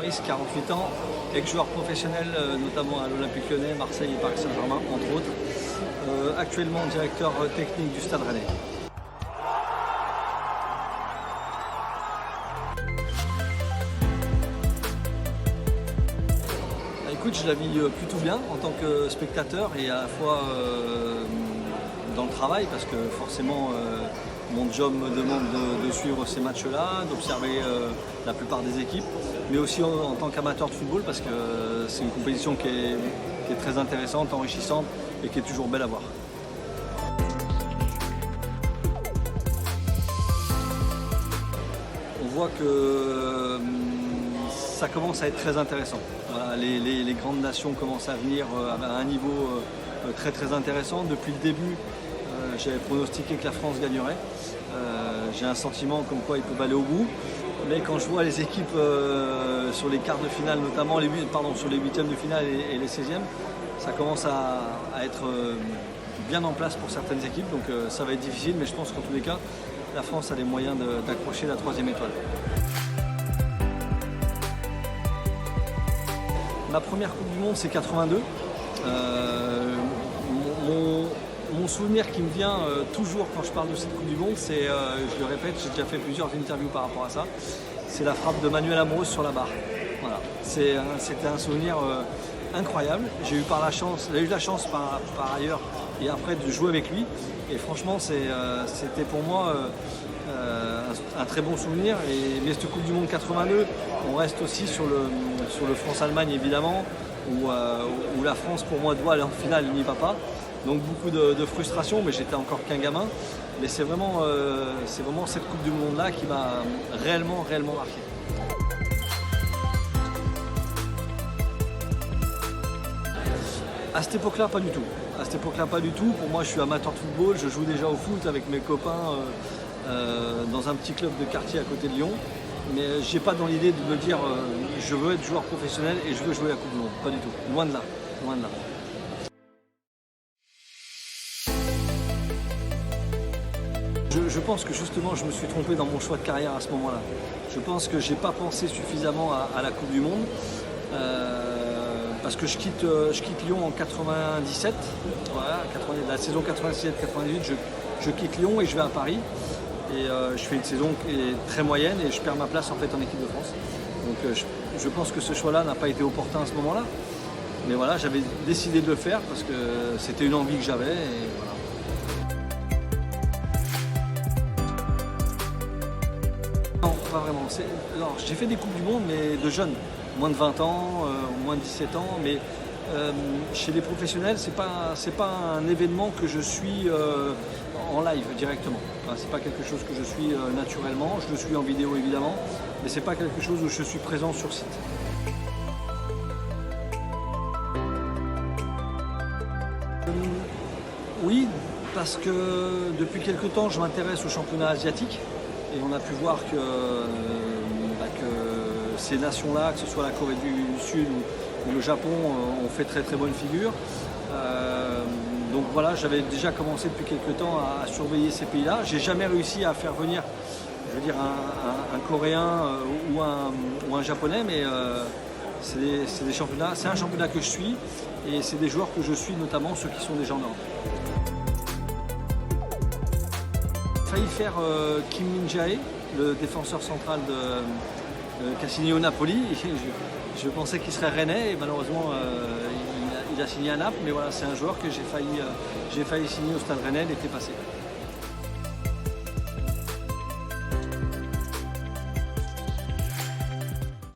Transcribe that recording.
Maurice, 48 ans, ex-joueur professionnel, notamment à l'Olympique Lyonnais, Marseille et Paris Saint-Germain, entre autres. Actuellement directeur technique du Stade Rennais. Écoute, je la vis plutôt bien en tant que spectateur et à la fois dans le travail, parce que forcément mon job me demande de suivre ces matchs-là, d'observer la plupart des équipes, mais aussi en tant qu'amateur de football, parce que c'est une compétition qui est très intéressante, enrichissante et qui est toujours belle à voir. On voit que ça commence à être très intéressant. Voilà, les grandes nations commencent à venir à un niveau très très intéressant. Depuis le début, j'avais pronostiqué que la France gagnerait. J'ai un sentiment comme quoi ils peuvent aller au bout. Mais quand je vois les équipes sur les quarts de finale, notamment sur les huitièmes de finale et les 16e, ça commence à être bien en place pour certaines équipes. Donc ça va être difficile, mais je pense qu'en tous les cas, la France a les moyens d'accrocher la 3e étoile. Ma première Coupe du Monde, c'est 82. Mon souvenir qui me vient toujours quand je parle de cette Coupe du Monde, c'est, je le répète, j'ai déjà fait plusieurs interviews par rapport à ça, c'est la frappe de Manuel Ambrose sur la barre. Voilà. C'était un souvenir incroyable. J'ai eu la chance par ailleurs et après de jouer avec lui. Et franchement, c'était pour moi un très bon souvenir. Mais cette Coupe du Monde 82, on reste aussi sur le France-Allemagne évidemment, où la France pour moi doit aller en finale, il n'y va pas. Donc beaucoup de frustration, mais j'étais encore qu'un gamin. Mais c'est vraiment cette Coupe du Monde-là qui m'a réellement marqué. À cette époque-là, pas du tout. À cette époque-là, pas du tout. Pour moi, je suis amateur de football. Je joue déjà au foot avec mes copains dans un petit club de quartier à côté de Lyon. Mais j'ai pas dans l'idée de me dire je veux être joueur professionnel et je veux jouer la Coupe du Monde. Pas du tout. Loin de là. Loin de là. Je pense que justement je me suis trompé dans mon choix de carrière à ce moment-là. Je pense que j'ai pas pensé suffisamment à la Coupe du Monde parce que je quitte Lyon en 97. Voilà, la saison 97-98, je quitte Lyon et je vais à Paris. Et je fais une saison qui est très moyenne et je perds ma place en fait en équipe de France. Donc je pense que ce choix-là n'a pas été opportun à ce moment-là. Mais voilà, j'avais décidé de le faire parce que c'était une envie que j'avais et voilà. Non, pas vraiment. J'ai fait des Coupes du Monde, mais de jeunes, moins de 20 ans, moins de 17 ans. Mais chez les professionnels, c'est pas un événement que je suis en live directement. Enfin, c'est pas quelque chose que je suis naturellement. Je le suis en vidéo évidemment, mais c'est pas quelque chose où je suis présent sur site. Oui, parce que depuis quelque temps, je m'intéresse au championnat asiatique. Et on a pu voir que ces nations-là, que ce soit la Corée du Sud ou le Japon, ont fait très très bonne figure. Donc voilà, j'avais déjà commencé depuis quelques temps à surveiller ces pays-là. J'ai jamais réussi à faire venir, je veux dire, un Coréen ou un Japonais, mais c'est des championnats. C'est un championnat que je suis et c'est des joueurs que je suis, notamment ceux qui sont déjà en Europe. J'ai failli faire Kim Min-jae, le défenseur central de Cassini au Napoli. Je pensais qu'il serait rennais et malheureusement il a signé à Naples. Mais voilà, c'est un joueur que j'ai failli signer au Stade Rennais l'été passé.